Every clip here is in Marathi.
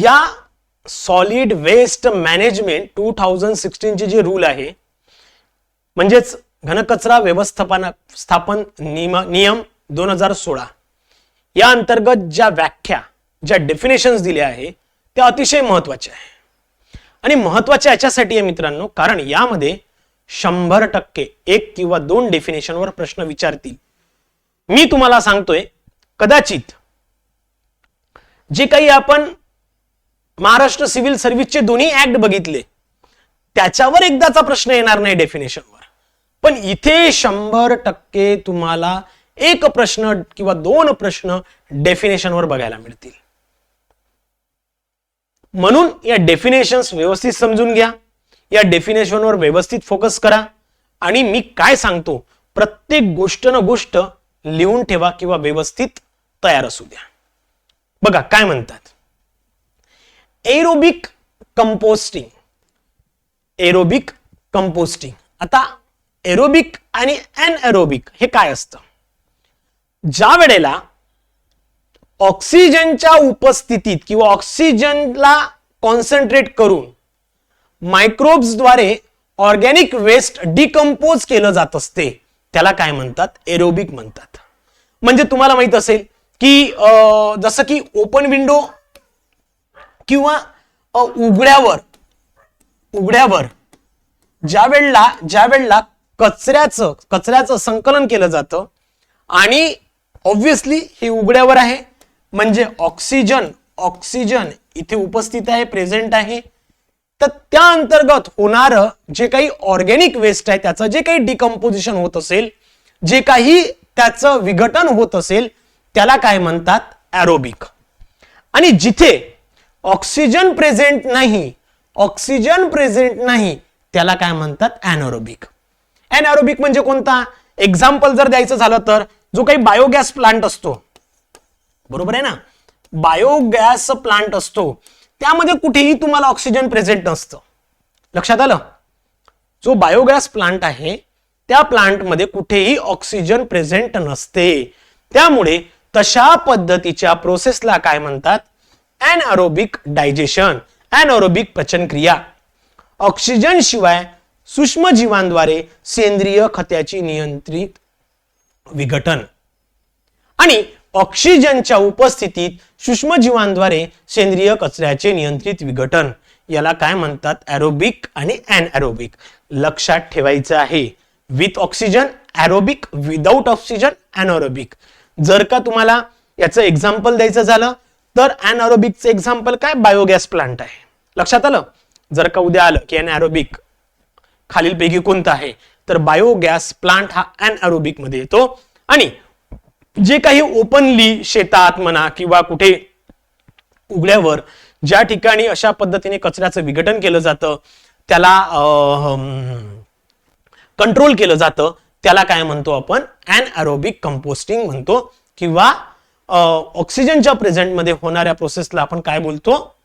या सॉलिड वेस्ट मॅनेजमेंट 2016 चे जे रूल आहे म्हणजेच घनकचरा व्यवस्थापन नियम 2016 या अंतर्गत ज्या व्याख्या ज्या डेफिनेशन्स दिल्या आहे त्या अतिशय महत्त्वाच्या आहे आणि महत्त्वाच्या याच्यासाठी आहे मित्रांनो कारण यामध्ये 100% एक किंवा दोन डेफिनेशनवर प्रश्न विचारतील. मी तुम्हाला सांगतोय कदाचित जे काही आपण महाराष्ट्र सिव्हिल सर्व्हिसचे दोन्ही ऍक्ट बघितले त्याच्यावर एकदाचा प्रश्न येणार नाही डेफिनेशनवर, पण इथे 100% तुम्हाला एक प्रश्न किंवा दोन प्रश्न डेफिनेशनवर बघायला मिळतील. म्हणून या डेफिनेशन्स व्यवस्थित समजून घ्या, या डेफिनेशनवर व्यवस्थित फोकस करा आणि मी काय सांगतो प्रत्येक गोष्ट न गोष्ट लिहून ठेवा किंवा व्यवस्थित तयार असू द्या. बघा काय म्हणतात, एरोबिक कंपोस्टिंग. Aerobic composting. आता एरोबिक आणि एनएरोबिक हे काय असतं? ज्या वेळेला ऑक्सिजनच्या उपस्थितीत किंवा ऑक्सिजनला कॉन्सन्ट्रेट करून मायक्रोब्स द्वारे ऑर्गॅनिक वेस्ट डिकम्पोज केलं जात असते त्याला काय म्हणतात? एरोबिक म्हणतात. म्हणजे तुम्हाला माहित असेल की जसं की ओपन विंडो किंवा उघड्यावर ज्या वेळेला कचऱ्याचं संकलन केलं जातं आणि ऑब्विसली हे उघड्यावर आहे म्हणजे ऑक्सिजन इथे उपस्थित आहे, प्रेझेंट आहे, तर त्या अंतर्गत होणार जे काही ऑर्गॅनिक वेस्ट आहे त्याचं जे काही डिकम्पोजिशन होत असेल, जे काही त्याचं विघटन होत असेल त्याला काय म्हणतात? एरोबिक. आणि जिथे ऑक्सिजन प्रेझेंट नाही त्याला काय म्हणतात? एनारोबिक. एनारोबिक म्हणजे कोणता? एक्झाम्पल जर द्यायचं झालं तर जो काही बायोगॅस प्लांट असतो, बरोबर आहे ना, बायोगॅस प्लांट असतो त्यामध्ये कुठेही तुम्हाला ऑक्सिजन प्रेझेंट नसतं. लक्षात आलं? जो बायोगॅस प्लांट आहे त्या प्लांट मध्ये कुठेही ऑक्सिजन प्रेझेंट नसते. त्यामुळे तशा पद्धतीच्या प्रोसेसला काय म्हणतात? एनएरोबिक डायजेशन, एनएरोबिक पचनक्रिया. ऑक्सिजन शिवाय सूक्ष्मजीवांद्वारे सेंद्रिय खताची नियंत्रित विघटन आणि ऑक्सिजनच्या उपस्थितीत सूक्ष्मजीवांद्वारे सेंद्रिय कचऱ्याचे नियंत्रित विघटन याला काय म्हणतात? एरोबिक आणि एनएरोबिक. लक्षात ठेवायचं आहे. With oxygen aerobic, without oxygen anaerobic. जर का तुम्हाला याचं एक्झाम्पल द्यायचं झालं तर एनएरोबिकचं एक्झाम्पल काय? बायोगॅस प्लांट आहे. लक्षात आलं? जर का उद्या आलं की एनएरोबिक खालीलपैकी कोणता आहे तर बायोगॅस प्लांट हा एनएरोबिक मध्ये येतो. आणि जे काही ओपनली शेतात म्हणा किंवा कुठे उघड्यावर ज्या ठिकाणी अशा पद्धतीने कचऱ्याचं विघटन केलं जातं त्याला कंट्रोल केलं जातं त्याला काय म्हणतो आपण? एनएरोबिक कंपोस्टिंग म्हणतो किंवा ऑक्सिजनच्या प्रेझेंट मध्ये होणाऱ्या प्रोसेसला आपण काय बोलतो?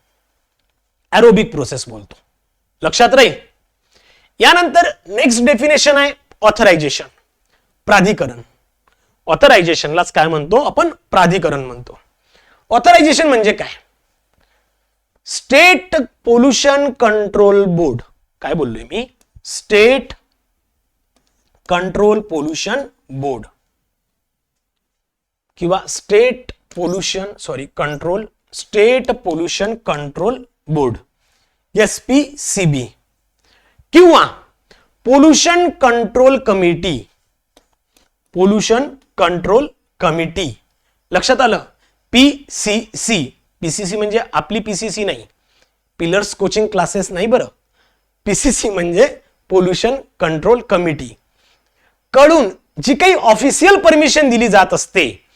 एरोबिक प्रोसेस बोलतो. लक्षात राहील. यानंतर नेक्स्ट डेफिनेशन आहे ऑथरायझेशन, प्राधिकरण. ऑथरायझेशनलाच काय म्हणतो आपण? प्राधिकरण म्हणतो. ऑथरायझेशन म्हणजे काय? State pollution control board. काय बोललोय मी? स्टेट कंट्रोल पोल्युशन बोर्ड किंवा state pollution control board, SPCB, किंवा पोल्युशन कंट्रोल कमिटी. लक्षात आलं? PCC म्हणजे आपली PCC नाही, पिलर्स कोचिंग क्लासेस नाही बरं. PCC म्हणजे पोल्युशन कंट्रोल कमिटी कडून जी काही ऑफिशियल परमिशन दिली जात असते.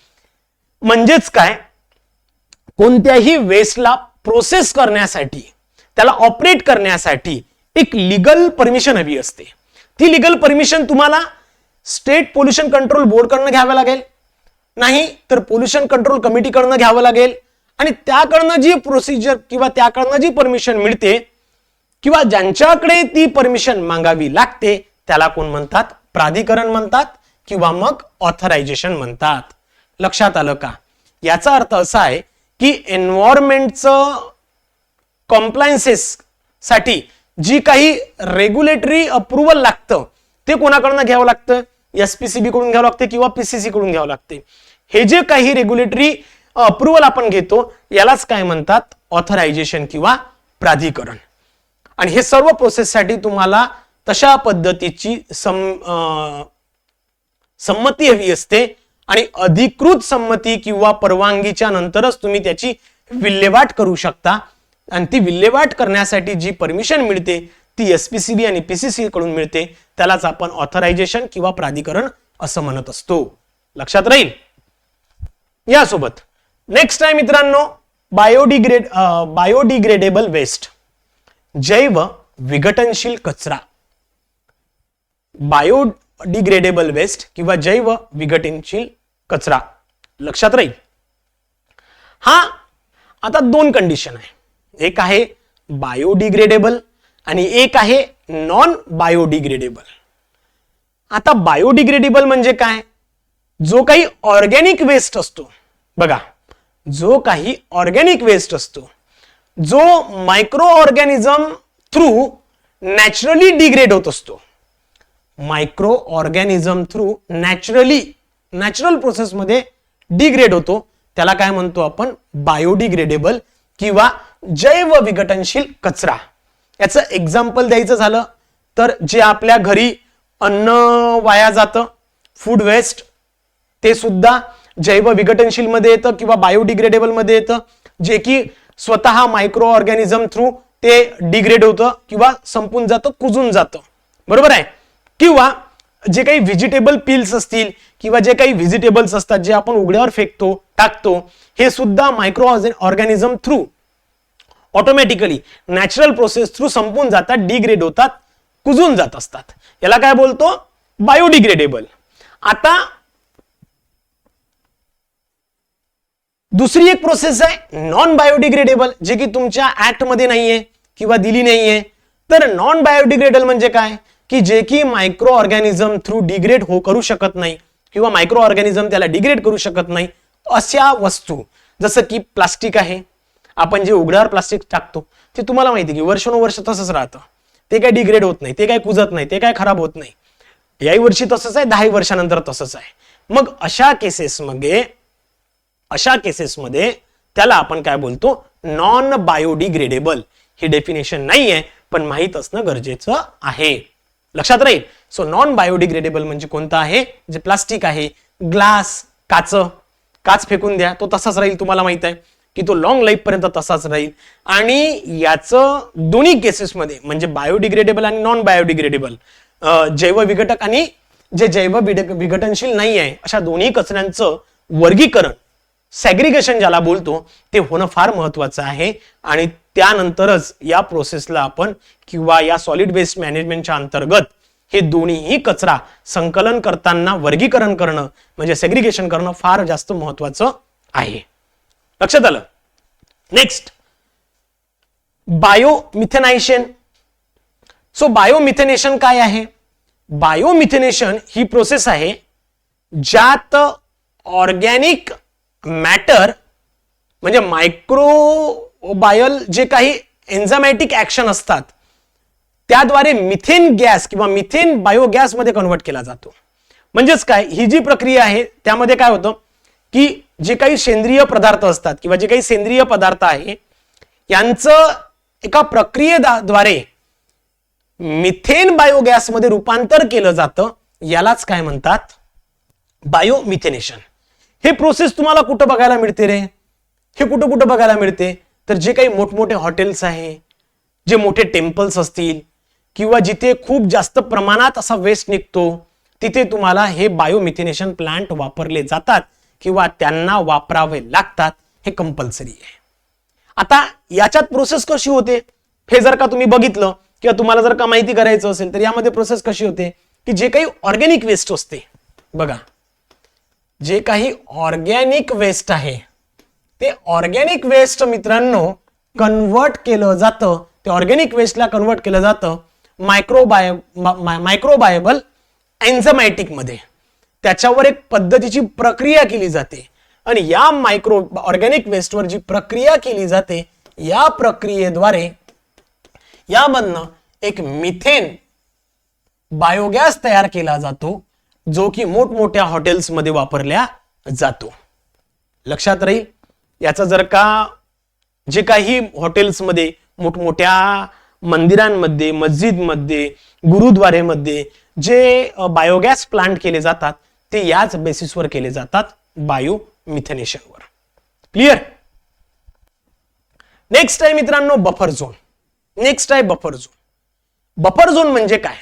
म्हणजेच काय? कोणत्याही वेस्टला प्रोसेस करण्यासाठी, त्याला ऑपरेट करण्यासाठी एक लीगल परमिशन हवी असते. ती लीगल परमिशन तुम्हाला स्टेट पोल्युशन कंट्रोल बोर्ड कडनं घ्यावं लागेल, नाही तर पोल्युशन कंट्रोल कमिटी कडनं घ्यावं लागेल. आणि त्याकडनं जी प्रोसिजर किंवा त्याकडनं जी परमिशन मिळते किंवा ज्यांच्याकडे ती परमिशन मागावी लागते त्याला कोण म्हणतात? प्राधिकरण म्हणतात किंवा मग ऑथरायझेशन म्हणतात. लक्षात आलं का? याचा अर्थ असा आहे की एन्व्हायरमेंटचं कॉम्प्लायन्सेस साठी जी काही रेग्युलेटरी अप्रुव्हल लागतं ते कोणाकडून घ्यावं लागतं, एसपीसीबी कडून घ्यावं लागते किंवा पीसीसी कडून घ्यावं लागते. हे जे काही रेग्युलेटरी अप्रुव्हल आपण घेतो यालाच काय म्हणतात, ऑथरायझेशन किंवा प्राधिकरण. आणि हे सर्व प्रोसेससाठी तुम्हाला तशा पद्धतीची संमती हवी असते आणि अधिकृत संमती किंवा परवानगीच्या नंतरच तुम्ही त्याची विल्हेवाट करू शकता. आणि ती विल्हेवाट करण्यासाठी जी परमिशन मिळते ती एसपीसीबी आणि पीसीसी कडून मिळते, त्यालाच आपण ऑथरायझेशन किंवा प्राधिकरण असं म्हणत असतो. लक्षात राहील. यासोबत नेक्स्ट आहे मित्रांनो बायोडिग्रेडेबल वेस्ट, जैव विघटनशील कचरा. बायोडिग्रेडेबल वेस्ट किंवा जैव विघटनशील कचरा. लक्षात राहील. हा आता दोन कंडिशन आहे, एक आहे बायोडिग्रेडेबल आणि एक आहे नॉन बायोडिग्रेडेबल. आता बायोडिग्रेडेबल म्हणजे काय, जो काही ऑर्गॅनिक वेस्ट असतो बघा, जो काही ऑर्गॅनिक वेस्ट असतो जो micro organism through naturally degrade होत असतो, micro organism through natural process मध्ये डिग्रेड होतो, त्याला काय म्हणतो आपण, बायोडिग्रेडेबल किंवा जैव विघटनशील कचरा. याचं एक्झाम्पल द्यायचं झालं तर जे आपल्या घरी अन्न वाया जातं, फूड वेस्ट, ते सुद्धा जैव विघटनशील मध्ये येतं किंवा बायोडिग्रेडेबल मध्ये येतं, जे की स्वतः मायक्रो ऑर्गॅनिझम थ्रू ते डिग्रेड होतं किंवा संपून जातं, कुजून जातं. बरोबर आहे. किंवा जे काही व्हेजिटेबल पील्स असतील किंवा जे काही व्हेजिटेबल्स असतात जे आपण उघड्यावर फेकतो, टाकतो, हे सुद्धा micro organism through automatically natural process through संपून जातात, डिग्रेड होतात, कुजून जात असतात. याला काय बोलतो, बायोडिग्रेडेबल. आता दुसरी एक प्रोसेस आहे नॉन बायोडिग्रेडेबल, जे की तुमच्या ऍक्ट मध्ये नाहीये किंवा दिली नाहीये. तर नॉन बायोडिग्रेडेबल म्हणजे काय, की जे की मायक्रो ऑर्गॅनिझम थ्रू डिग्रेड करू शकत नाही किंवा मायक्रो ऑर्गॅनिझम त्याला डिग्रेड करू शकत नाही अशा वस्तू, जसं की प्लास्टिक आहे. आपण जे उघड्यावर प्लास्टिक टाकतो ते तुम्हाला माहिती की वर्षानुवर्ष तसंच राहतं, ते काय डिग्रेड होत नाही, ते काय कुजत नाही, ते काय खराब होत नाही. याही वर्षी तसंच आहे, 10 वर्षानंतर तसंच आहे. मग अशा केसेसमध्ये त्याला आपण काय बोलतो, नॉन बायोडिग्रेडेबल. ही डेफिनेशन नाही आहे पण माहित असणं गरजेचं आहे. लक्षात राहील. सो नॉन बायोडिग्रेडेबल म्हणजे कोणतं आहे, जे प्लास्टिक आहे, ग्लास, काच फेकून द्या, तो तसाच राहील. तुम्हाला माहित आहे की तो लॉंग लाईफ पर्यंत तसाच राहील. आणि याचं दोन्ही केसेसमध्ये म्हणजे बायोडिग्रेडेबल आणि नॉन बायोडिग्रेडेबल, जैव विघटक आणि जे जैव विघटनशील नाही आहे, अशा दोन्ही कचऱ्यांचं वर्गीकरण, सॅग्रिगेशन ज्याला बोलतो, ते होणं फार महत्वाचं आहे. आणि त्यानंतरच या प्रोसेसला आपण किंवा या सॉलिड वेस्ट मॅनेजमेंटच्या अंतर्गत हे दोन्हीही कचरा संकलन करताना वर्गीकरण करणं म्हणजे सेग्रिगेशन करणं फार जास्त महत्वाचं आहे. लक्षात आलं. नेक्स्ट, बायोमिथेनायशन. सो बायोमिथेनेशन काय आहे, बायोमिथेनेशन ही प्रोसेस आहे ज्यात ऑर्गॅनिक मॅटर म्हणजे मायक्रोबायल जे काही एन्झायमॅटिक ऍक्शन असतात त्याद्वारे मिथेन गॅस किंवा मिथेन बायोगॅस मध्ये कन्व्हर्ट केला जातो. म्हणजेच काय, ही जी प्रक्रिया आहे त्यामध्ये काय होतं की जे काही सेंद्रिय पदार्थ असतात किंवा जे काही सेंद्रिय पदार्थ आहे यांचं एका प्रक्रियेद्वारे मिथेन बायोगॅस मध्ये रूपांतर केलं जातं. यालाच काय म्हणतात, बायोमिथेनेशन. हे प्रोसेस तुम्हाला कुठं बघायला मिळते रे, हे कुठं बघायला मिळते, तर जे काही मोठमोठे हॉटेल्स आहे, जे मोठे टेम्पल्स असतील किंवा जिथे खूप जास्त प्रमाणात असा वेस्ट निघतो तिथे तुम्हाला हे बायोमिथेनेशन प्लांट वापरले जातात किंवा त्यांना वापरावे लागतात. हे कंपल्सरी आहे. आता याच्यात प्रोसेस कशी होते हे जर का तुम्ही बघितलं किंवा तुम्हाला जर का माहिती करायचं असेल तर यामध्ये प्रोसेस कशी होते की जे काही ऑर्गॅनिक वेस्ट असते बघा, जे काही ऑर्गॅनिक वेस्ट आहे ते ऑर्गॅनिक वेस्ट मित्रांनो कन्वर्ट केलं जातं. ते ऑर्गॅनिक वेस्टला कन्वर्ट केलं जातं मायक्रोबायबल एन्झायमॅटिक मध्ये. त्याच्यावर एक पद्धतीची प्रक्रिया केली जाते आणि या ऑर्गॅनिक वेस्टवर जी प्रक्रिया केली जाते या प्रक्रियेद्वारे यामधनं एक मिथेन बायोगॅस तयार केला जातो, जो की मोठमोठ्या हॉटेल्समध्ये वापरल्या जातो. लक्षात राहील. याचा जर का जे काही हॉटेल्समध्ये, मोठमोठ्या मंदिरांमध्ये, मस्जिदमध्ये, गुरुद्वारेमध्ये जे बायोगॅस प्लांट केले जातात ते याच बेसिसवर केले जातात, बायोमिथेनेशनवर. क्लिअर. नेक्स्ट आहे मित्रांनो बफर झोन. नेक्स्ट आहे बफर झोन. बफर झोन म्हणजे काय?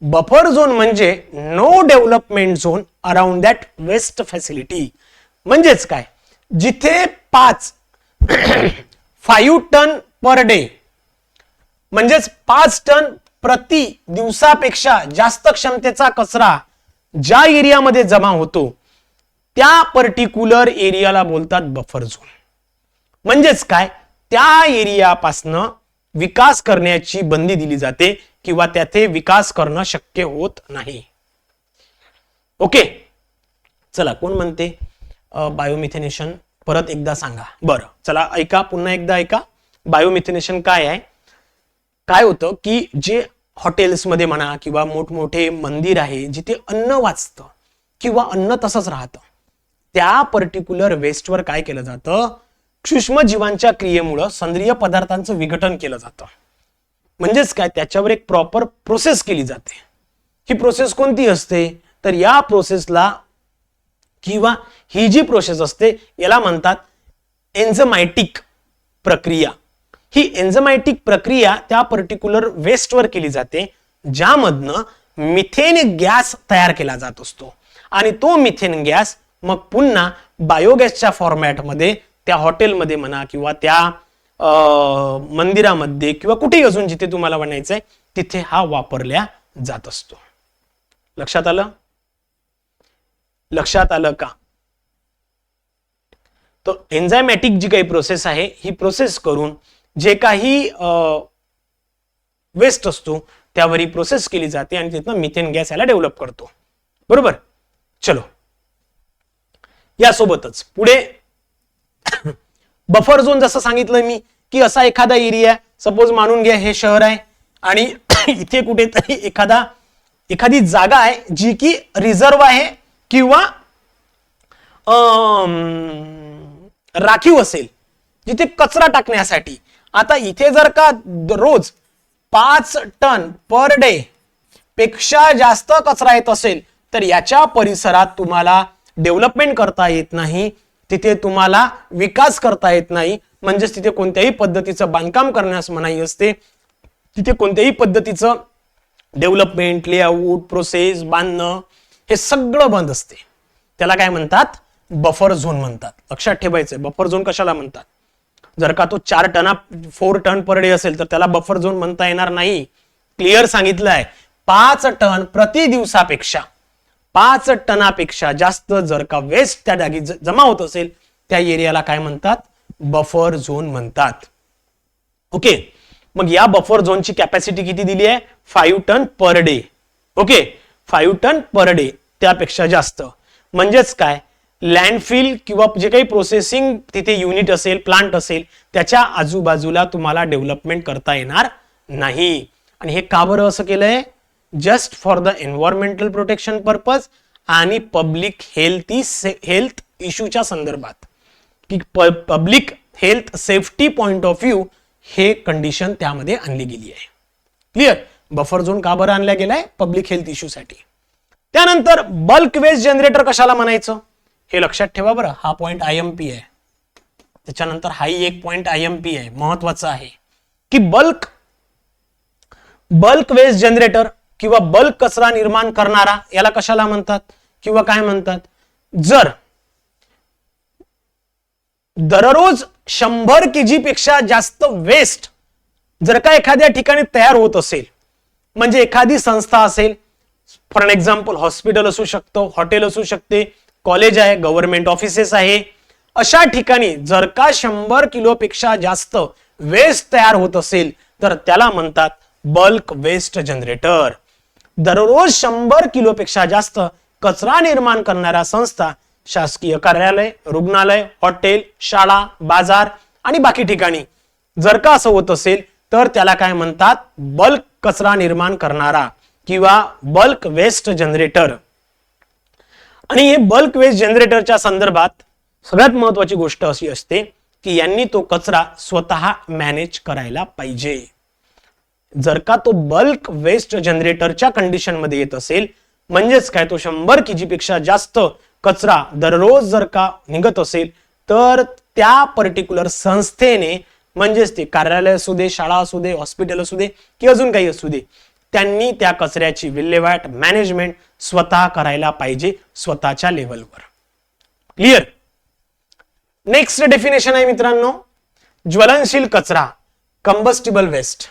बफर झोन म्हणजे no development zone around that waste facility. म्हणजेच काय, जिथे 5 टन पर डे म्हणजेच 5 टन प्रति दिवसापेक्षा जास्त क्षमतेचा कचरा ज्या एरियामध्ये जमा होतो त्या पर्टिक्युलर एरियाला बोलतात बफर झोन. म्हणजेच काय, त्या एरियापासनं विकास करण्याची बंदी दिली जाते किंवा त्याथे विकास करणं शक्य होत नाही. ओके. चला, कोण म्हणते बायोमिथेनेशन परत एकदा सांगा. बरं, चला ऐका, पुन्हा एकदा ऐका. बायोमिथेनेशन काय आहे? काय होतं की जे हॉटेल्समध्ये म्हणा किंवा मोठमोठे मंदिर आहे जिथे अन्न वाचतं किंवा अन्न तसंच राहतं, त्या पर्टिक्युलर वेस्टवर काय केलं जातं, सूक्ष्म जीवांच्या क्रियेमुळे सेंद्रिय पदार्थांचं विघटन केलं जातं. म्हणजेच काय, त्याच्यावर एक प्रॉपर प्रोसेस केली जाते. ही प्रोसेस कोणती असते तर या प्रोसेसला किंवा ही जी प्रोसेस असते याला म्हणतात एन्झाइमॅटिक प्रक्रिया. ही एन्झाइमॅटिक प्रक्रिया त्या पर्टिक्युलर वेस्टवर केली जाते, ज्यामधनं मिथेन गॅस तयार केला जात असतो. आणि तो मिथेन गॅस मग पुन्हा बायोगॅसच्या फॉर्मॅटमध्ये त्या हॉटेलमध्ये म्हणा किंवा त्या मंदिरामध्ये किंवा कुठेही अजून जिथे तुम्हाला बनायचंय तिथे हा वापरल्या जात असतो. लक्षात आलं? लक्षात आलं का? तर एन्झाइमॅटिक जी काही प्रोसेस आहे ही प्रोसेस करून जे काही वेस्ट असतो त्यावर ही प्रोसेस केली जाते आणि तिथनं मिथेन गॅस याला डेव्हलप करतो. बरोबर. चलो, यासोबतच पुढे बफर झोन जसं सांगितलं मी की असा एखादा एरिया, सपोज मानून घ्या हे शहर आहे आणि इथे कुठेतरी एखादी जागा आहे जी की रिझर्व आहे किंवा राखीव असेल, जिथे कचरा टाकण्यासाठी. आता इथे जर का रोज 5 टन पर डे पेक्षा जास्त कचरा येत असेल तर याच्या परिसरात तुम्हाला डेव्हलपमेंट करता येत नाही, तिथे तुम्हाला विकास करता येत नाही. म्हणजेच तिथे कोणत्याही पद्धतीचं बांधकाम करण्यास मनाई असते, तिथे कोणत्याही पद्धतीचं डेव्हलपमेंट, लेआउट, प्रोसेस, बांधणं हे सगळं बंद असते. त्याला काय म्हणतात? बफर झोन म्हणतात. लक्षात ठेवायचंय, बफर झोन कशाला म्हणतात. जर का तो 4 टन पर डे असेल तर त्याला बफर झोन म्हणता येणार नाही. क्लिअर सांगितलंय. 5 टन प्रति दिवसापेक्षा 5 टनापेक्षा जास्त जर का वेस्ट त्या जागी जमा होत असेल त्या एरियाला काय म्हणतात? बफर झोन म्हणतात. ओके. मग या बफर झोनची कॅपॅसिटी किती दिली आहे? 5 ton per day. Okay, 5 ton per day, त्यापेक्षा जास्त. म्हणजेच काय, लँडफिल किंवा जे काही प्रोसेसिंग तिथे युनिट असेल, प्लांट असेल, त्याच्या आजूबाजूला तुम्हाला डेव्हलपमेंट करता येणार नाही. आणि हे का बरं असं केलंय? Just for the environmental protection purpose आणि पब्लिक हेल्थ इश्यूच्या संदर्भात, की public health safety point of view हे कंडिशन त्यामध्ये आणली गेली आहे. क्लिअर? बफर झोन का बरं आणला गेलाय? पब्लिक हेल्थ इश्यू साठी. त्यानंतर बल्क वेस्ट जनरेटर कशाला म्हणायचं हे लक्षात ठेवा बरं. हा पॉइंट IMP आहे. त्याच्यानंतर हाही एक पॉइंट IMP आहे, महत्वाचा आहे, की बल्क वेस्ट जनरेटर किंवा बल्क कचरा निर्माण करणारा याला कशाला म्हणतात किंवा काय म्हणतात? जर दररोज 100 kg पेक्षा जास्त वेस्ट जर का एखाद्या ठिकाणी तयार होत असेल, म्हणजे एखादी संस्था असेल, फॉर एन एक्झाम्पल हॉस्पिटल असू शकतो, हॉटेल असू शकते, कॉलेज आहे, गव्हर्नमेंट ऑफिसेस आहे, अशा ठिकाणी जर का 100 किलोपेक्षा जास्त वेस्ट तयार होत असेल तर त्याला म्हणतात बल्क वेस्ट जनरेटर. दररोज 100 किलोपेक्षा जास्त कचरा निर्माण करणाऱ्या संस्था, शासकीय कार्यालय, रुग्णालय, हॉटेल, शाळा, बाजार आणि बाकी ठिकाणी जर का असं होत असेल तर त्याला काय म्हणतात, बल्क कचरा निर्माण करणारा किंवा बल्क वेस्ट जनरेटर. आणि हे बल्क वेस्ट जनरेटरच्या संदर्भात सगळ्यात महत्वाची गोष्ट अशी असते की यांनी तो कचरा स्वतः मॅनेज करायला पाहिजे. जर का तो बल्क वेस्ट जनरेटरच्या कंडिशन मध्ये येत असेल, म्हणजेच काय, तो 100 kg पेक्षा जास्त कचरा दररोज जर का निघत असेल, तर त्या पर्टिक्युलर संस्थेने, म्हणजेच ते कार्यालय असू दे, शाळा असू दे, हॉस्पिटल असू दे की अजून काही असू दे, त्यांनी त्या कचऱ्याची विल्हेवाट मॅनेजमेंट स्वतः करायला पाहिजे स्वतःच्या लेवलवर. क्लिअर. नेक्स्ट डेफिनेशन आहे मित्रांनो, ज्वलनशील कचरा, कंबस्टिबल वेस्ट.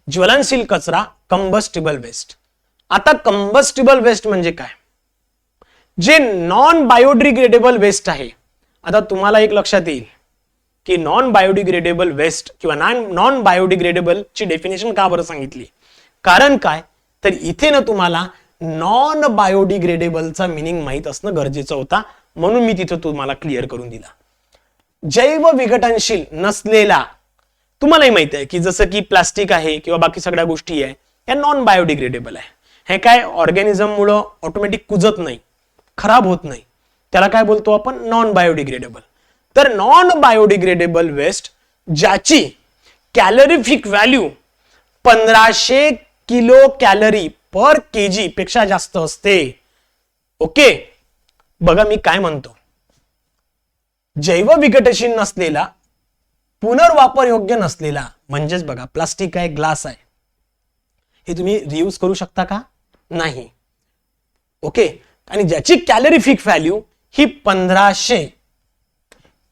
ज्वलनशील कचरा, कंबस्टिबल वेस्ट. आता कंबस्टिबल वेस्ट म्हणजे काय, जे नॉन बायोडिग्रेडेबल वेस्ट आहे. आता तुम्हाला एक लक्षात येईल की नॉन बायोडिग्रेडेबल वेस्ट किंवा नॉन बायोडिग्रेडेबल ची डेफिनेशन का बरं सांगितली, कारण काय, तर इथे ना तुम्हाला नॉन बायोडिग्रेडेबलचा मिनिंग माहित असणं गरजेचं होता, म्हणून मी तिथं तुम्हाला क्लिअर करून दिला. जैव विघटनशील नसलेला, तुम्हालाही माहित आहे की जसं की प्लास्टिक आहे किंवा बाकी सगळ्या गोष्टी आहे, या नॉन बायोडिग्रेडेबल आहे. हे काय ऑर्गॅनिझम मुळे ऑटोमॅटिक कुजत नाही, खराब होत नाही, त्याला काय बोलतो आपण, नॉन बायोडिग्रेडेबल. तर नॉन बायोडिग्रेडेबल वेस्ट ज्याची कॅलरीफिक व्हॅल्यू 1500 किलो कॅलरी पर केजी पेक्षा जास्त असते. ओके, बघा मी काय म्हणतो, जैव विघटनशील नसलेला, पुनर्वापर योग्य नसलेला, म्हणजेच बघा प्लास्टिक आहे, ग्लास आहे, हे तुम्ही रियूज करू शकता का, नाही. ओके, आणि ज्याची कॅलरीफिक व्हॅल्यू ही 1500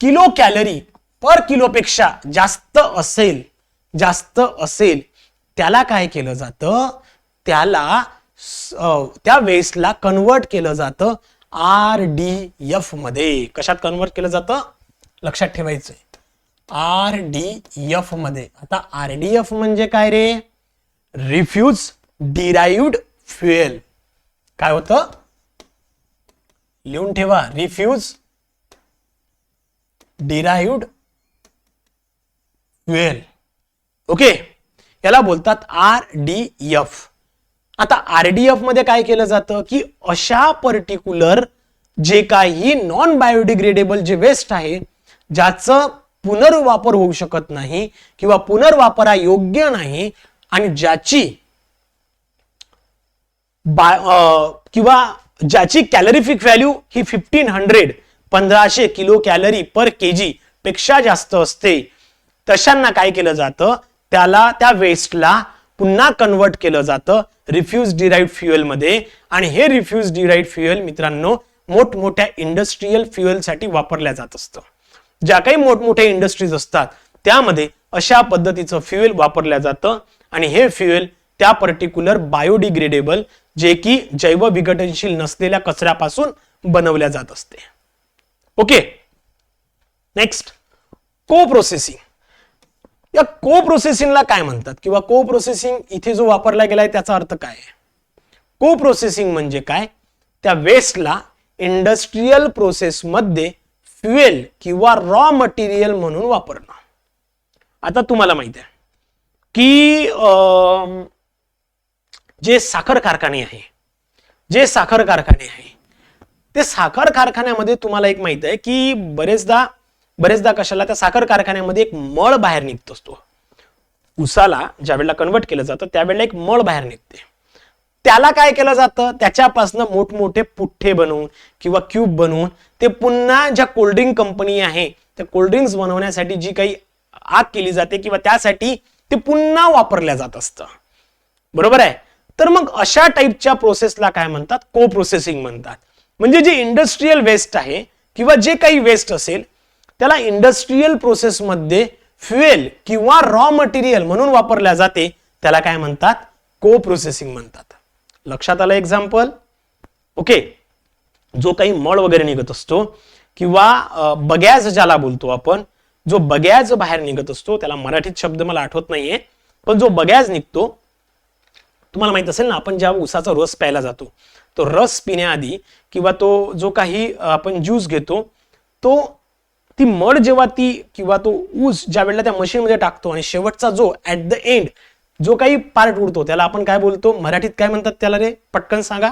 किलो कॅलरी पर किलो पेक्षा जास्त असेल, त्याला काय केलं जातं, त्याला त्या वेस्टला कन्वर्ट केलं जातं RDF मध्ये. कशात कन्वर्ट केलं जातं, लक्षात ठेवायचंय, RDF मध्ये. आता RDF म्हणजे काय रे, रिफ्यूज डिराइव्ड फ्युएल. काय होतं, लिहून ठेवा, रिफ्यूज डिराइव्ड फ्युएल. ओके, याला बोलतात RDF. आता RDF मध्ये काय केलं जातं की अशा पर्टिक्युलर जे काही नॉन बायोडिग्रेडेबल जे वेस्ट आहे, ज्याचं पुनर्वापर होऊ शकत नाही किंवा पुनर्वापरा योग्य नाही, आणि ज्याची किंवा ज्याची कॅलरीफिक व्हॅल्यू ही 1500 किलो कॅलरी पर केजी पेक्षा जास्त असते, तशांना काय केलं जातं, त्याला त्या वेस्टला पुन्हा कन्वर्ट केलं जातं रिफ्यूज डिराइव्ड फ्युएल मध्ये. आणि हे रिफ्यूज डिराइव्ड फ्युएल मित्रांनो मोठमोठ्या इंडस्ट्रियल फ्युएल साठी वापरल्या जात असतं. ज्या काही मोठमोठ्या इंडस्ट्रीज असतात त्यामध्ये अशा पद्धतीचं फ्युएल वापरल्या जातं, आणि हे फ्युएल त्या पर्टिक्युलर बायोडिग्रेडेबल, जे की जैव विघटनशील नसलेल्या कचऱ्यापासून बनवल्या जात असते. ओके, नेक्स्ट, को प्रोसेसिंग. या को प्रोसेसिंगला काय म्हणतात किंवा को प्रोसेसिंग इथे जो वापरला गेलाय त्याचा अर्थ काय आहे. को प्रोसेसिंग म्हणजे काय, त्या वेस्टला इंडस्ट्रियल प्रोसेस मध्ये फ्युएल किंवा रॉ मटेरियल म्हणून वापरणं. आता तुम्हाला माहिती आहे की जे साखर कारखाने आहे, ते साखर कारखान्यामध्ये तुम्हाला एक माहित आहे की बरेचदा कशाला, त्या साखर कारखान्यामध्ये एक मळ बाहेर निघत असतो. उसाला ज्या वेळेला कन्वर्ट केलं जातं त्यावेळेला एक मळ बाहेर निघते, त्याला काय केलं जातं, त्याच्यापासून मोठमोठे पुठ्ठे बनवून किंवा क्यूब बनवून ते पुन्हा ज्या कोल्ड्रिंक कंपनी आहे त्या कोल्ड्रिंक्स बनवण्यासाठी जी काही आग केली जाते किंवा त्यासाठी ते पुन्हा वापरल्या जात असतं. बरोबर आहे. तर मग अशा टाईपच्या प्रोसेसला काय म्हणतात, को प्रोसेसिंग म्हणतात. म्हणजे जे इंडस्ट्रियल वेस्ट आहे किंवा जे काही वेस्ट असेल त्याला इंडस्ट्रियल प्रोसेस मध्ये फ्युएल किंवा रॉ मटेरियल म्हणून वापरल्या जाते, त्याला काय म्हणतात, को प्रोसेसिंग म्हणतात. लक्षात आलं एक्झाम्पल. ओके, जो काही मळ वगैरे निघत असतो किंवा बगॅज ज्याला बोलतो आपण, जो बगॅज बाहेर निघत असतो, त्याला मराठीत शब्द मला आठवत नाहीये, पण जो बगॅज निघतो, तुम्हाला माहित असेल ना, आपण जेव्हा उसाचा रस प्यायला जातो, तो रस पिण्याआधी किंवा तो जो काही आपण ज्यूस घेतो, तो ती मड जेव्हा ती किंवा तो ऊस ज्या वेळेला त्या मशीनमध्ये टाकतो आणि शेवटचा जो ऍट द एंड जो काही पार्ट उरतो त्याला आपण काय बोलतो, मराठीत काय म्हणतात त्याला रे, पटकन सांगा.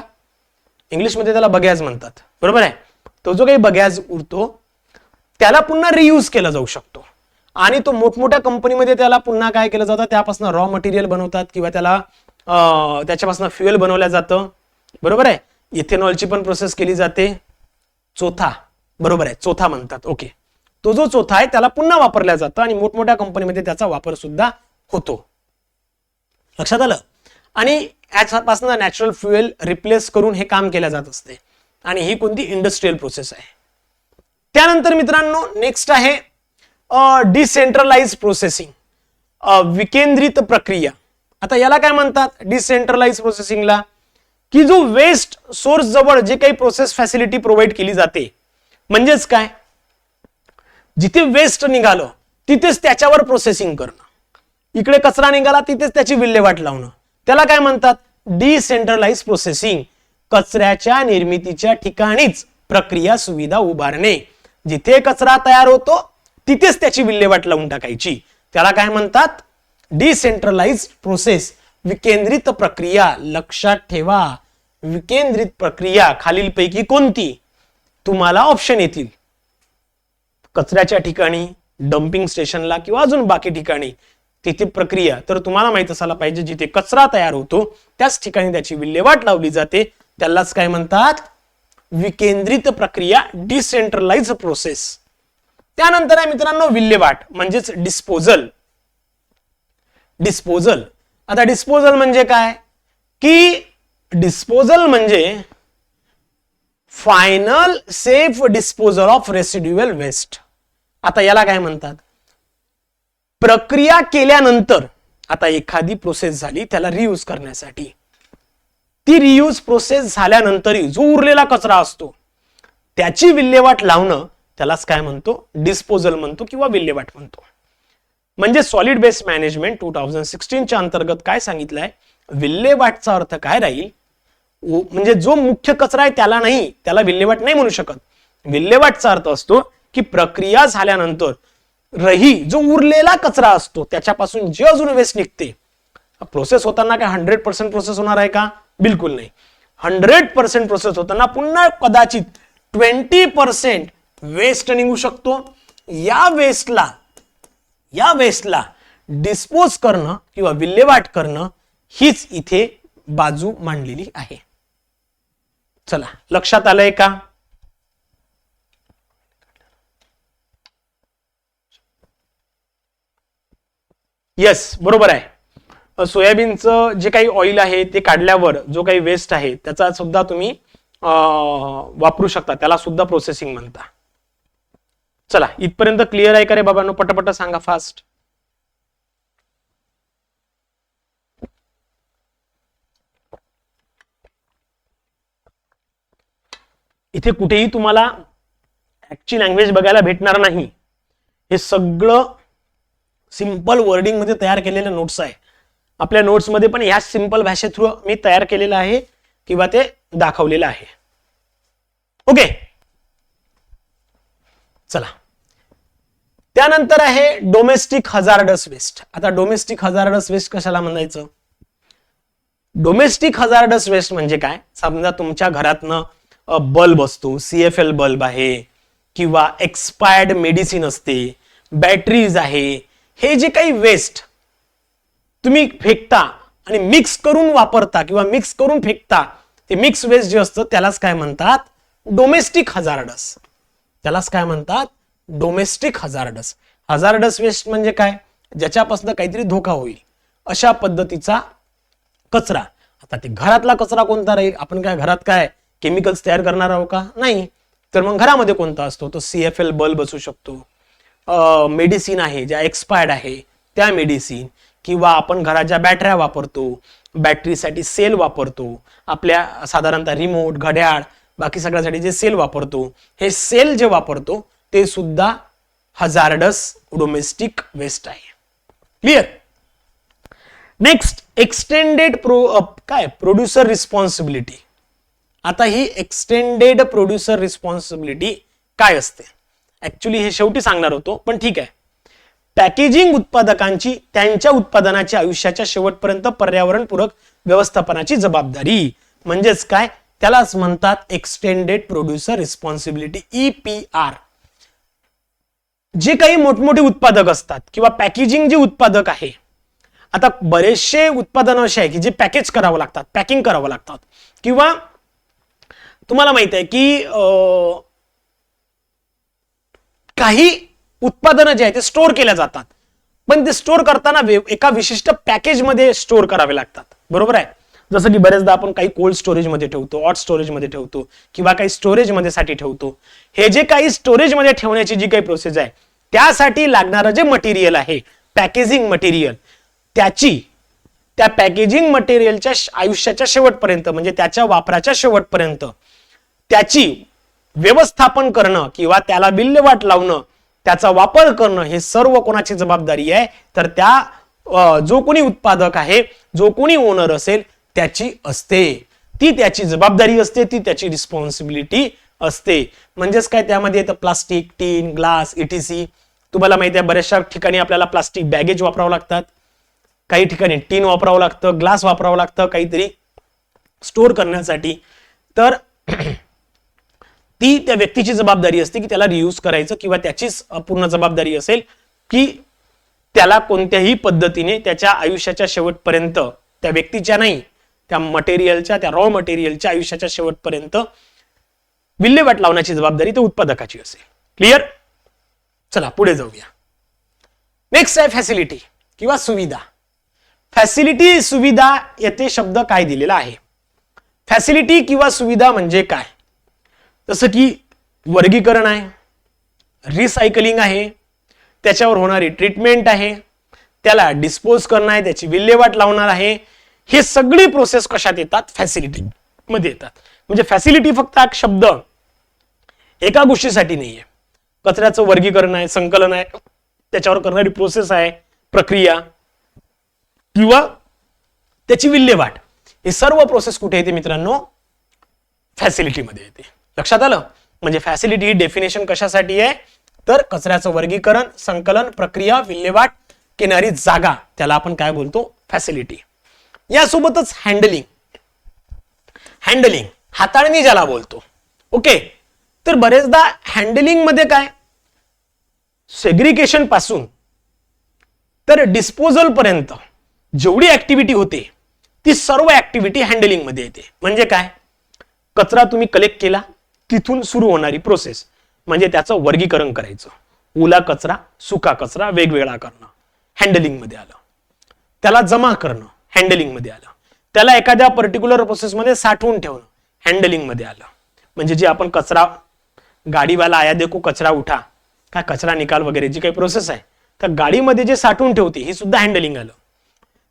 इंग्लिशमध्ये त्याला बगॅज म्हणतात, बरोबर आहे. तो जो काही बगॅज उरतो त्याला पुन्हा रियूज केला जाऊ शकतो आणि तो मोठमोठ्या कंपनीमध्ये त्याला पुन्हा काय केलं जातं, त्यापासून रॉ मटेरियल बनवतात किंवा त्याला त्याच्यापासून फ्युएल बनवलं जातं, बरोबर आहे. इथेनॉलची पण प्रोसेस केली जाते. चोथा, बरोबर आहे, चोथा म्हणतात. ओके, तो जो चोथा आहे त्याला पुन्हा वापरला जातं आणि मोठमोठ्या कंपनीमध्ये त्याचा वापर सुद्धा होतो. लक्षात आलं. आणि याच्यापासून नॅचरल फ्युएल रिप्लेस करून हे काम केलं जात असते आणि ही कोणती इंडस्ट्रियल प्रोसेस आहे. त्यानंतर मित्रांनो नेक्स्ट आहे डिसेंट्रलाइज प्रोसेसिंग, विकेंद्रित प्रक्रिया. आता याला काय म्हणतात डिसेंट्रलाइज प्रोसेसिंगला, की जो वेस्ट सोर्स जवळ जे काही प्रोसेस फॅसिलिटी प्रोव्हाइड केली जाते, म्हणजेच काय, जिथे वेस्ट निघालं तिथेच त्याच्यावर प्रोसेसिंग करणं, इकडे कचरा निघाला तिथेच त्याची विल्हेवाट लावणं, त्याला काय म्हणतात डिसेंट्रलाइज प्रोसेसिंग. कचऱ्याच्या निर्मितीच्या ठिकाणीच प्रक्रिया सुविधा उभारणे, जिथे कचरा तयार होतो तिथेच त्याची विल्हेवाट लावून टाकायची, त्याला काय म्हणतात डिसेंट्रलाइज प्रोसेस, विकेंद्रित प्रक्रिया. लक्षात ठेवा, विकेंद्रित प्रक्रिया खालीलपैकी कोणती, तुम्हाला ऑप्शन येतील, कचऱ्याच्या ठिकाणी, डम्पिंग स्टेशनला किंवा अजून बाकी ठिकाणी तिथे प्रक्रिया. तर तुम्हाला माहित असायला पाहिजे जिथे कचरा तयार होतो त्याच ठिकाणी त्याची विल्हेवाट लावली जाते, त्यालाच काय म्हणतात विकेंद्रित प्रक्रिया, डिसेंट्रलाइज प्रोसेस. त्यानंतर आहे मित्रांनो विल्हेवाट म्हणजेच डिस्पोजल. डिस्पोजल, आता डिस्पोजल म्हणजे काय, की डिस्पोजल म्हणजे final safe disposal of residual waste. आता याला काय म्हणतात, प्रक्रिया केल्यानंतर आता एखादी प्रोसेस झाली त्याला रियूज करण्यासाठी, ती रियूज प्रोसेस झाल्यानंतरही जो उरलेला कचरा असतो त्याची विल्हेवाट लावणं त्यालाच काय म्हणतो डिस्पोजल म्हणतो किंवा विल्हेवाट म्हणतो. म्हणजे सॉलिड वेस्ट मॅनेजमेंट 2016च्या अंतर्गत काय सांगितलंय, विल्हेवाटचा अर्थ काय राहील, म्हणजे जो मुख्य कचरा आहे त्याला नाही, त्याला विल्हेवाट नाही म्हणू शकत. विल्हेवाटचा अर्थ असतो की प्रक्रिया झाल्यानंतर रही जो उरलेला कचरा असतो त्याच्यापासून जे अजून वेस्ट निघते, प्रोसेस होताना काय 100% प्रोसेस होणार आहे का, बिलकुल नाही. 100% प्रोसेस होताना पुन्हा कदाचित 20% वेस्ट निघू शकतो. या वेस्टला डिस्पोज करणं किंवा विल्हेवाट करणं हीच इथे बाजू मांडलेली आहे. चला लक्षात आलंय का. येस, बरोबर आहे. सोयाबीनचं जे काही ऑइल आहे ते काढल्यावर जो काही वेस्ट आहे त्याचा सुद्धा तुम्ही वापरू शकता, त्याला सुद्धा प्रोसेसिंग म्हणता. चला इथपर्यंत क्लिअर आहे का रे बाबांनो, पटापट सांगा फास्ट. इथे कुठेही तुम्हाला ऍक्च्युअल लँग्वेज बघायला भेटणार नाही, हे सगळं सिंपल वर्डिंग मध्ये तयार केलेले नोट्स आहे. आपल्या नोट्स मध्ये पण ह्या सिंपल भाषे थ्रू मी तयार केलेलं आहे किंवा ते दाखवलेलं आहे. ओके, चला त्यानंतर आहे डोमेस्टिक हजार्डस वेस्ट. आता डोमेस्टिक हजार्डस वेस्ट कशाला म्हणायचं, डोमेस्टिक हजार्डस वेस्ट म्हणजे काय, समजा तुमच्या घरातनं बल्ब असतो, CFL बल्ब आहे किंवा एक्सपायर्ड मेडिसिन असते, बॅटरीज आहे, हे जे काही वेस्ट तुम्ही फेकता आणि मिक्स करून वापरता किंवा मिक्स करून फेकता, ते मिक्स वेस्ट जे असतं त्यालाच काय म्हणतात डोमेस्टिक हजार्डस. त्यालाच काय म्हणतात डोमेस्टिक हजार्डस. हजार्डस वेस्ट म्हणजे काय, ज्याच्यापासून काहीतरी धोका होईल अशा पद्धतीचा कचरा. आता ते घरातला कचरा कोणता राहील, आपण काय घरात काय केमिकल्स तयार करणार आहोत का, नाही. तर मग घरामध्ये कोणता असतो, तो CFL बल्ब असू शकतो, मेडिसिन आहे ज्या एक्सपायर्ड आहे त्या मेडिसिन, किंवा आपण घराच्या बॅटऱ्या वापरतो, बॅटरीसाठी सेल वापरतो, आपल्या साधारणतः रिमोट, घड्याळ, बाकी सगळ्यासाठी जे सेल वापरतो, हे सेल जे वापरतो ते सुद्धा हजार्डस डोमेस्टिक वेस्ट आहे. Clear. Next extended producer responsibility. आता ही एक्सटेंडेड प्रोड्युसर रिस्पॉन्सिबिलिटी काय असते, ऍक्च्युली हे शेवटी सांगणार होतो, पण ठीक आहे. पॅकेजिंग उत्पादकांची त्यांच्या उत्पादनाच्या आयुष्याच्या शेवटपर्यंत पर्यावरणपूरक व्यवस्थापनाची जबाबदारी, म्हणजेच काय, त्यालाच म्हणतात एक्सटेंडेड प्रोड्युसर रिस्पॉन्सिबिलिटी, EPR. जे काही मोठमोठे उत्पादक असतात किंवा पॅकेजिंग जे उत्पादक आहे, आता बरेचसे उत्पादन असे आहे की जे पॅकेज करावं लागतात, पॅकिंग करावं लागतात, किंवा तुम्हाला माहित आहे की काही उत्पादनं जे आहेत ते स्टोअर केल्या जातात, पण ते स्टोअर करताना एका विशिष्ट पॅकेज मध्ये स्टोअर करावे लागतात, बरोबर आहे. जसं की बरेचदा आपण काही कोल्ड स्टोरेज मध्ये ठेवतो, हॉट स्टोरेज मध्ये ठेवतो, किंवा काही स्टोरेज मध्ये साठी ठेवतो. हे जे काही स्टोरेज मध्ये ठेवण्याची जी काही प्रोसेस आहे, त्यासाठी लागणारं जे मटेरियल आहे, पॅकेजिंग मटेरियल, त्या पॅकेजिंग मटेरियलच्या आयुष्याच्या शेवटपर्यंत, म्हणजे त्याच्या वापराच्या शेवटपर्यंत त्याची व्यवस्थापन करणं किंवा त्याला विल्हेवाट लावणं, त्याचा वापर करणं, हे सर्व कोणाची जबाबदारी आहे, तर त्या जो कोणी उत्पादक आहे, जो कोणी ओनर असेल त्याची असते. ती त्याची जबाबदारी असते, ती त्याची रिस्पॉन्सिबिलिटी असते. म्हणजेच काय, त्यामध्ये येतं प्लास्टिक, टीन, ग्लास, ETC. तुम्हाला माहिती आहे बऱ्याचशा ठिकाणी आपल्याला प्लास्टिक बॅगेज वापरावं लागतात, काही ठिकाणी टीन वापरावं लागतं, ग्लास वापरावं लागतं काहीतरी स्टोअर करण्यासाठी. तर ती त्या व्यक्तीची जबाबदारी असते की त्याला रियूज करायचं, किंवा त्याचीच पूर्ण जबाबदारी असेल की त्याला कोणत्याही पद्धतीने त्याच्या आयुष्याच्या शेवटपर्यंत, त्या व्यक्तीच्या नाही, त्या मटेरियलच्या, त्या रॉ मटेरियलच्या आयुष्याच्या शेवटपर्यंत विल्हेवाट लावण्याची जबाबदारी त्या उत्पादकाची असेल. क्लिअर? चला पुढे जाऊया. नेक्स्ट आहे फॅसिलिटी किंवा सुविधा. फॅसिलिटी, सुविधा, येथे शब्द काय दिलेला आहे? फॅसिलिटी किंवा सुविधा म्हणजे काय? जसं की वर्गीकरण आहे, रिसायकलिंग आहे, त्याच्यावर होणारी ट्रीटमेंट आहे, त्याला डिस्पोज करणं आहे, त्याची विल्हेवाट लावणार आहे. हे सगळी प्रोसेस कशात येतात? फॅसिलिटी मध्ये येतात. म्हणजे फॅसिलिटी फक्त एक शब्द एका गोष्टीसाठी नाहीये. कचऱ्याचं वर्गीकरण आहे, संकलन आहे, त्याच्यावर करणारी प्रोसेस आहे, प्रक्रिया किंवा त्याची विल्हेवाट, हे सर्व प्रोसेस कुठे येते मित्रांनो? फॅसिलिटी मध्ये येते. लक्षात आलं? म्हणजे फॅसिलिटी ही डेफिनेशन कशासाठी आहे? तर कचऱ्याचं वर्गीकरण, संकलन, प्रक्रिया, विल्हेवाट केणारी जागा, त्याला आपण काय बोलतो? फॅसिलिटी. यासोबतच हँडलिंग, हाताळणी ज्याला बोलतो. ओके, तर बरेचदा हँडलिंग मध्ये काय, सेग्रिगेशन पासून तर डिस्पोजल पर्यंत जेवढी ऍक्टिव्हिटी होते ती सर्व ऍक्टिव्हिटी हँडलिंग मध्ये येते. म्हणजे काय, कचरा तुम्ही कलेक्ट केला, तिथून सुरू होणारी प्रोसेस म्हणजे त्याचं वर्गीकरण करायचं, ओला कचरा, सुका कचरा वेगवेगळा करणं, हँडलिंग मध्ये आलं. त्याला जमा करणं, हँडलिंग मध्ये आलं. त्याला एखाद्या पर्टिक्युलर प्रोसेसमध्ये साठवून ठेवणं, हँडलिंग मध्ये आलं. म्हणजे जे आपण कचरा, गाडीवाला आया देखो कचरा उठा, काय कचरा निकाल वगैरे जी काही प्रोसेस आहे, तर गाडीमध्ये जे साठवून ठेवते हे सुद्धा हँडलिंग आलं.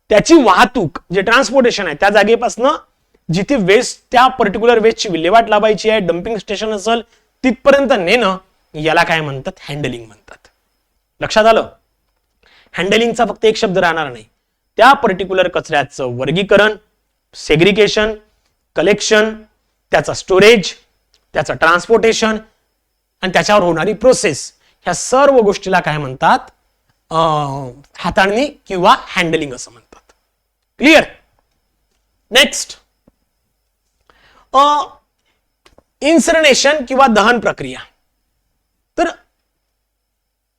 त्याची वाहतूक, जे ट्रान्सपोर्टेशन आहे, त्या जागेपासून जिथे वेस्ट, त्या पर्टिक्युलर वेस्टची विल्हेवाट लावायची आहे, डम्पिंग स्टेशन असेल तिथपर्यंत नेणं, याला काय म्हणतात? हँडलिंग म्हणतात. लक्षात आलं? हँडलिंगचा फक्त एक शब्द राहणार नाही. त्या पर्टिक्युलर कचऱ्याचं वर्गीकरण, सेग्रिगेशन, कलेक्शन, त्याचा स्टोरेज, त्याचं ट्रान्सपोर्टेशन आणि त्याच्यावर होणारी प्रोसेस, ह्या सर्व गोष्टीला काय म्हणतात? हाताळणी किंवा हँडलिंग असं म्हणतात. क्लिअर? नेक्स्ट, इन्सर्नेशन किंवा दहन प्रक्रिया. तर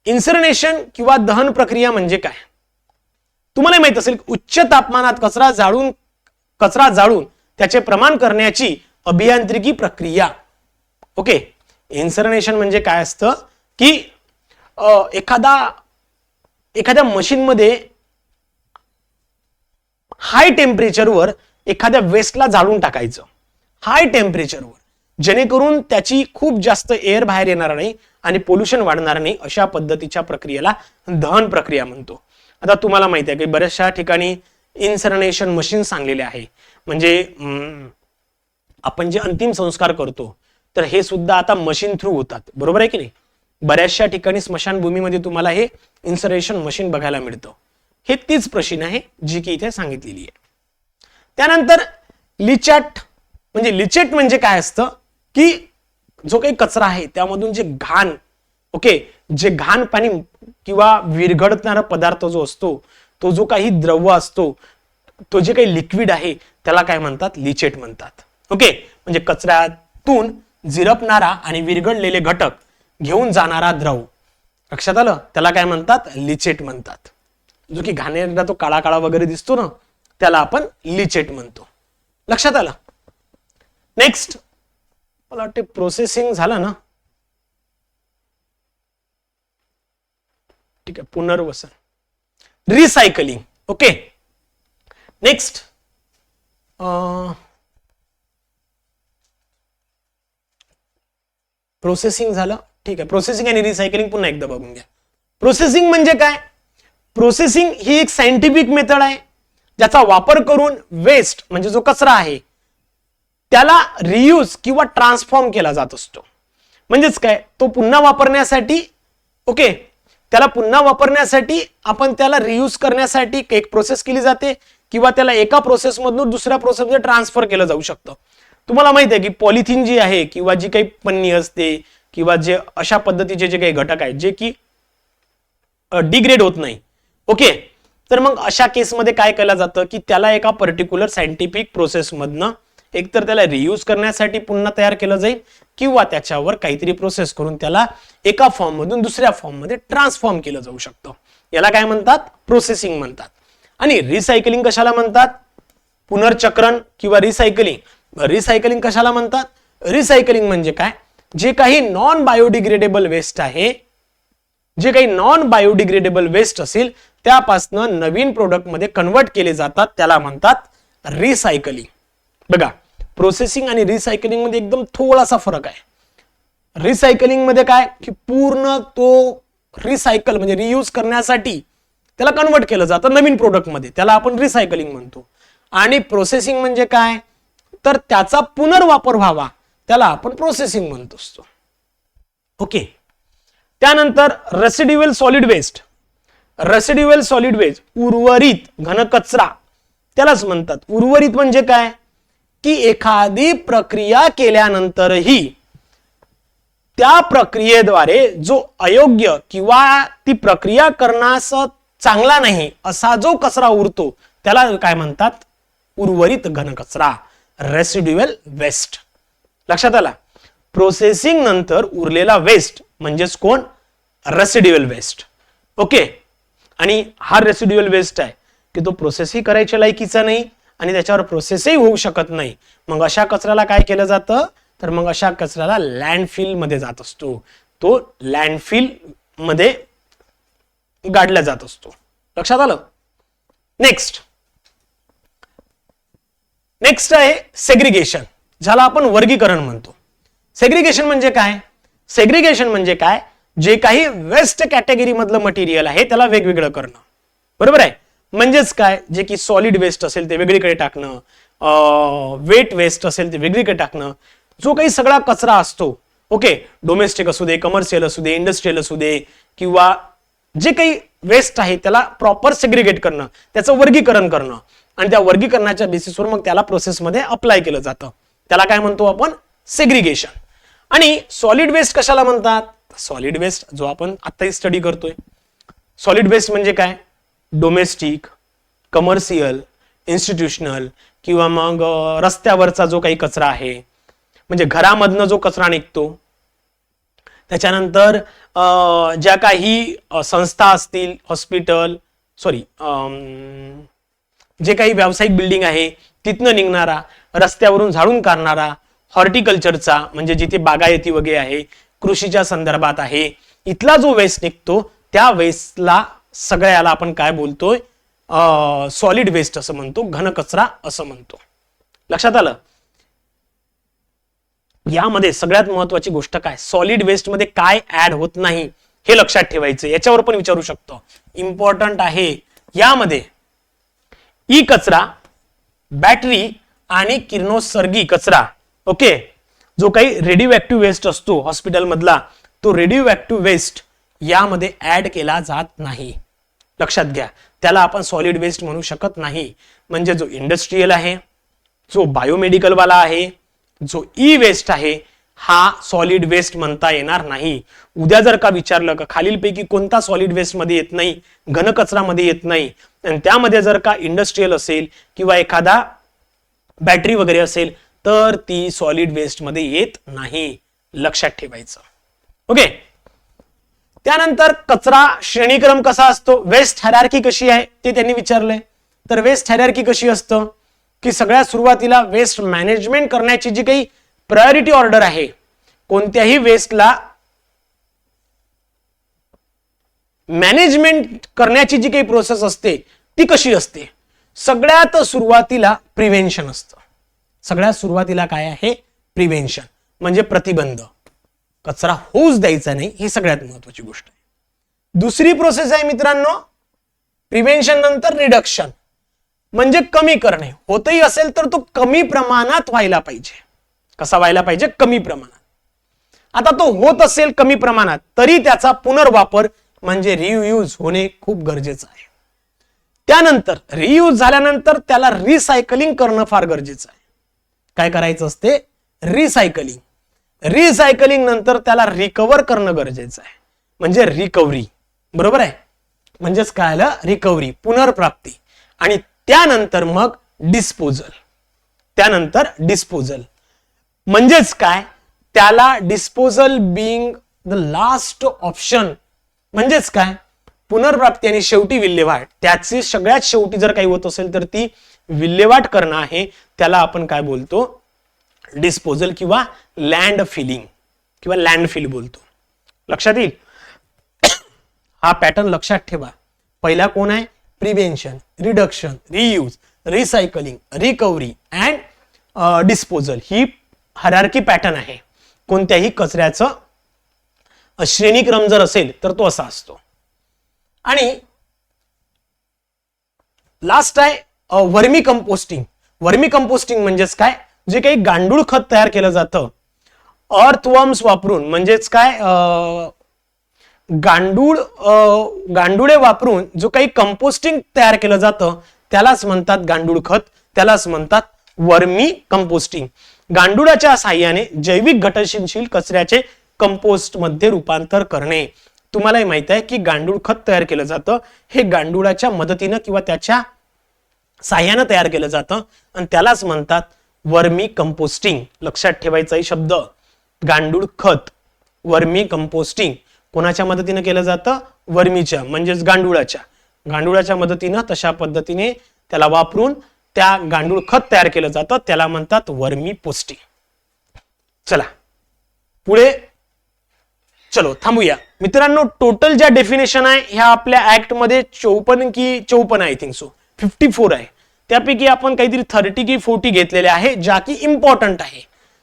इन्सर्नेशन किंवा दहन प्रक्रिया म्हणजे काय? तुम्हाला माहित असेल, उच्च तापमानात कचरा जाळून त्याचे प्रमाण करण्याची अभियांत्रिकी प्रक्रिया. ओके, इन्सर्नेशन म्हणजे काय असतं की एखाद्या मशीन मध्ये हाय टेम्परेचरवर एखाद्या वेस्टला जाळून टाकायचं, हाय टेम्परेचरवर, जेणेकरून त्याची खूप जास्त एअर बाहेर येणार नाही आणि पोल्युशन वाढणार नाही, अशा पद्धतीच्या प्रक्रियेला दहन प्रक्रिया म्हणतो. आता तुम्हाला माहिती आहे की बऱ्याचशा ठिकाणी इन्सर्नेशन मशीन सांगलेले आहे. म्हणजे आपण जे अंतिम संस्कार करतो तर हे सुद्धा आता मशीन थ्रू होतात, बरोबर आहे की नाही? बऱ्याचशा ठिकाणी स्मशानभूमीमध्ये तुम्हाला हे इन्सर्नेशन मशीन बघायला मिळतं. हे तीच प्रश्न आहे जी की इथे सांगितलेली आहे. त्यानंतर लिचॅट, म्हणजे लिचेट म्हणजे काय असतं की जो काही कचरा आहे त्यामधून जे घाण ओके, जे घाण पाणी किंवा विरघळणारा पदार्थ जो असतो, तो जो काही द्रव असतो, तो जे काही लिक्विड आहे त्याला काय म्हणतात, लिचेट म्हणतात. ओके, म्हणजे कचऱ्यातून झिरपणारा आणि विरघळलेले घटक घेऊन जाणारा द्रव, लक्षात आलं, त्याला काय म्हणतात, लिचेट म्हणतात. जो की घाणेरडा तो काळा काळा वगैरे दिसतो ना, त्याला आपण लिचेट म्हणतो. लक्षात आलं. नेक्स्ट मला वाटते प्रोसेसिंग झालं ना, ठीक आहे, पुनर्वसन, रिसायकलिंग. ओके, नेक्स्ट प्रोसेसिंग झालं, ठीक आहे. प्रोसेसिंग आणि रिसायकलिंग पुन्हा एकदा बघून घ्या. प्रोसेसिंग म्हणजे काय? प्रोसेसिंग ही एक सायंटिफिक मेथड आहे ज्याचा वापर करून वेस्ट म्हणजे जो कचरा आहे त्याला रियूज किंवा ट्रान्सफॉर्म केला जात असतो. म्हणजेच काय, तो पुन्हा वापरण्यासाठी, ओके, त्याला पुन्हा वापरण्यासाठी आपण त्याला रियूज करण्यासाठी एक प्रोसेस केली जाते किंवा त्याला एका प्रोसेसमधून दुसऱ्या प्रोसेसमध्ये ट्रान्सफर केलं जाऊ शकतं. तुम्हाला माहिती आहे की पॉलिथिन जी आहे किंवा जी काही पन्नी असते किंवा जे अशा पद्धतीचे जे काही घटक आहेत जे की डिग्रेड होत नाही, ओके, तर मग अशा केसमध्ये काय केलं जातं की त्याला एका पर्टिक्युलर सायंटिफिक प्रोसेसमधनं एकतर त्याला रियूज करण्यासाठी पुन्हा तयार केलं जाईल किंवा त्याच्यावर काहीतरी प्रोसेस करून त्याला एका फॉर्म मधून दुसऱ्या फॉर्म मध्ये ट्रान्सफॉर्म केलं जाऊ शकतं. याला काय म्हणतात? प्रोसेसिंग म्हणतात. आणि रिसायकलिंग कशाला म्हणतात? पुनर्चक्रण किंवा रिसायकलिंग. रिसायकलिंग कशाला म्हणतात? रिसायकलिंग म्हणजे काय, जे काही नॉन बायोडिग्रेडेबल वेस्ट आहे, जे काही नॉन बायोडिग्रेडेबल वेस्ट असेल त्यापासून नवीन प्रोडक्ट मध्ये कन्वर्ट केले जातात, त्याला म्हणतात रिसायकलिंग. बघा, प्रोसेसिंग आणि रिसायकलिंग मध्ये एकदम थोडासा फरक आहे. रिसायकलिंग मध्ये काय की पूर्ण तो रिसायकल म्हणजे रियूज करण्यासाठी त्याला कन्वर्ट केलं जातं नवीन प्रोडक्ट मध्ये, त्याला आपण रिसायकलिंग म्हणतो. आणि प्रोसेसिंग म्हणजे काय, तर त्याचा पुनर्वापर व्हावा, त्याला आपण प्रोसेसिंग म्हणतो असतो. ओके, त्यानंतर residual solid waste. Residual solid waste, उर्वरित घनकचरा, त्यालाच म्हणतात. उर्वरित म्हणजे काय की एखादी प्रक्रिया केल्यानंतरही त्या प्रक्रियेद्वारे जो अयोग्य किंवा ती प्रक्रिया करण्यास चांगला नाही असा जो कचरा उरतो त्याला काय म्हणतात? उर्वरित घनकचरा, रेसिड्युअल वेस्ट. लक्षात आला? प्रोसेसिंग नंतर उरलेला वेस्ट म्हणजेच कोण? Residual waste. ओके, आणि हा रेसिड्युअल वेस्ट आहे की तो प्रोसेसही करायच्या लायकीचा नाही आणि त्याच्यावर प्रोसेसही होऊ शकत नाही. मग अशा कचऱ्याला काय केलं जातं? तर मग अशा कचऱ्याला लँडफिल मध्ये जात असतो. तो लँडफिल मध्ये गाडला जात असतो. लक्षात आलं? नेक्स्ट आहे सेग्रिगेशन, ज्याला आपण वर्गीकरण म्हणतो. सेग्रिगेशन म्हणजे काय? सेग्रिगेशन म्हणजे काय, जे काही वेस्ट कॅटेगरी मधलं मटेरियल आहे त्याला वेगवेगळं करणं. बरोबर आहे? म्हणजेच काय, जे की सॉलिड वेस्ट असेल ते वेगळीकडे टाकणं, वेट वेस्ट असेल ते वेगळीकडे टाकणं. जो काही सगळा कचरा असतो, ओके, डोमेस्टिक असू दे, कमर्शियल असू दे, इंडस्ट्रियल असू दे, किंवा जे काही वेस्ट आहे त्याला प्रॉपर सेग्रिगेट करणं, त्याचं वर्गीकरण करणं आणि त्या वर्गीकरणाच्या बेसिसवर मग त्याला प्रोसेसमध्ये अप्लाय केलं जातं. त्याला काय म्हणतो आपण? सेग्रिगेशन. आणि सॉलिड वेस्ट कशाला म्हणतात? सॉलिड वेस्ट जो आपण आत्ताही स्टडी करतोय. सॉलिड वेस्ट म्हणजे काय? डोमेस्टिक, कमर्शियल, इन्स्टिट्यूशनल किंवा मग रस्त्यावरचा जो काही कचरा आहे, म्हणजे घरामधनं जो कचरा निघतो, त्याच्यानंतर ज्या काही संस्था असतील, हॉस्पिटल, जे काही व्यावसायिक बिल्डिंग आहे तिथनं निघणारा, रस्त्यावरून झाडून काढणारा, हॉर्टिकल्चरचा म्हणजे जिथे बागायती वगैरे आहे, कृषीच्या संदर्भात आहे, इथला जो वेस्ट निघतो त्या वेस्टला सगळ्याला आपण काय बोलतोय? सॉलिड वेस्ट असं म्हणतो, घनकचरा असं म्हणतो. लक्षात आलं? यामध्ये सगळ्यात महत्वाची गोष्ट काय, सॉलिड वेस्ट मध्ये काय ऍड होत नाही हे लक्षात ठेवायचं. याच्यावर पण विचारू शकतो, इम्पॉर्टंट आहे. यामध्ये ई कचरा, बॅटरी आणि किरणोत्सर्गी कचरा, ओके, जो काही रेडिओ ऍक्टिव्ह वेस्ट असतो हॉस्पिटल मधला, तो रेडिओ ऍक्टिव्ह वेस्ट यामध्ये ऍड केला जात नाही. लक्षात घ्या, त्याला आपण सॉलिड वेस्ट म्हणू शकत नाही. म्हणजे जो इंडस्ट्रियल आहे, जो बायोमेडिकल वाला आहे, जो ई वेस्ट आहे, हा सॉलिड वेस्ट म्हणता येणार नाही. उद्या जर का विचारलं का खालीलपैकी कोणता सॉलिड वेस्ट मध्ये येत नाही, घनकचरामध्ये येत नाही, आणि त्यामध्ये जर का इंडस्ट्रीयल असेल किंवा एखादा बॅटरी वगैरे असेल तर ती सॉलिड वेस्ट मध्ये येत नाही, लक्षात ठेवायचं. ओके. त्यानंतर कचरा श्रेणीक्रम कसा असतो, वेस्ट हायरार्की कशी आहे ते त्यांनी विचारलंय. तर वेस्ट हायरार्की कशी असतं की सगळ्यात सुरुवातीला वेस्ट मॅनेजमेंट करण्याची जी काही प्रायोरिटी ऑर्डर आहे, कोणत्याही वेस्टला मॅनेजमेंट करण्याची जी काही प्रोसेस असते ती कशी असते, सगळ्यात सुरुवातीला प्रिव्हेन्शन असतं. सगळ्यात सुरुवातीला काय आहे, प्रिव्हेन्शन म्हणजे प्रतिबंध, कचरा होऊच द्यायचा नाही, ही सगळ्यात महत्वाची गोष्ट आहे. दुसरी प्रोसेस आहे मित्रांनो, प्रिव्हेन्शन नंतर रिडक्शन म्हणजे कमी करणे. होतही असेल तर तो कमी प्रमाणात व्हायला पाहिजे. कसा व्हायला पाहिजे, कमी प्रमाणात. आता तो होत असेल कमी प्रमाणात तरी त्याचा पुनर्वापर म्हणजे रियूज होणे खूप गरजेचं आहे. त्यानंतर रियूज झाल्यानंतर त्याला रिसायकलिंग करणं फार गरजेचं आहे. काय करायचं असते, रिसायकलिंग. रिसायकलिंग नंतर त्याला रिकव्हर करणं गरजेचं आहे म्हणजे रिकव्हरी. बरोबर आहे, म्हणजेच काय आलं, रिकव्हरी, पुनर्प्राप्ती. आणि त्यानंतर मग डिस्पोजल. त्यानंतर डिस्पोजल म्हणजेच काय, त्याला disposal being the last option. म्हणजेच काय, पुनर्प्राप्ती आणि शेवटी विल्हेवाट. त्याची सगळ्यात शेवटी जर काही होत असेल तर ती विल्हेवाट करणं आहे. त्याला आपण काय बोलतो, डिस्पोजल किंवा लँड फिलिंग किंवा लँडफिल बोलतो. लक्षात येईल. हा पॅटर्न लक्षात ठेवा. पहिला कोण आहे, prevention, reduction, reuse, recycling, recovery and disposal. He hierarchy pattern आहे. कोणत्याही कचऱ्याचं श्रेणीक्रम जर असेल तर तो असा असतो. आणि लास्ट आहे वर्मी कंपोस्टिंग. वर्मी कंपोस्टिंग म्हणजेच काय, जे काही गांडूळ खत तयार केलं जातं अर्थवर्म्स वापरून. म्हणजेच काय, गांडुळे वापरून जो काही कंपोस्टिंग तयार केलं जातं त्यालाच म्हणतात गांडूळ खत, त्यालाच म्हणतात वर्मी कंपोस्टिंग. गांडुळाच्या साहाय्याने जैविक घटनशील कचऱ्याचे कंपोस्ट मध्ये रूपांतर करणे. तुम्हालाही माहित आहे की गांडूळ खत तयार केलं जातं हे गांडुळाच्या मदतीनं किंवा त्याच्या साहाय्यानं तयार केलं जातं आणि त्यालाच म्हणतात वर्मी कंपोस्टिंग. लक्षात ठेवायचा शब्द, गांडूळ खत, वर्मी कंपोस्टिंग. कोणाच्या मदतीनं केलं जातं, वर्मीच्या म्हणजेच गांडुळाच्या मदतीनं. तशा पद्धतीने त्याला वापरून त्या गांडूळ खत तयार केलं जातं, त्याला म्हणतात वर्मी पोस्टिंग. चला पुढे चलो थांबूया मित्रांनो. टोटल ज्या डेफिनेशन आहे ह्या आपल्या ऍक्ट मध्ये 54 आय थिंक सो 54 आहे. त्यापैकी आपण काहीतरी 30 की 40 घेतलेले आहे ज्या की इम्पॉर्टंट आहे.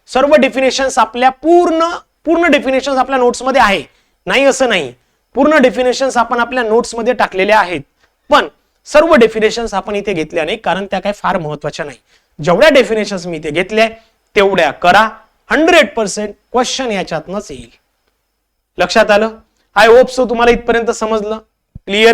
सर्व डेफिनेशन्स आपल्या पूर्ण डेफिनेशन्स आपल्या नोट्स मध्ये आहे, नाही असं नाही. पूर्ण डेफिनेशन्स आपण आपल्या नोट्स मध्ये टाकलेल्या आहेत, पण सर्व डेफिनेशन्स आपण इथे घेतल्या नाही कारण त्या काय फार महत्वाच्या नाही. जेवढ्या डेफिनेशन्स मी इथे घेतल्या तेवढ्या करा. 100% क्वेश्चन याच्यातनच येईल. लक्षात आलं. आय होप सो तुम्हाला इथपर्यंत समजलं, क्लिअर आहे.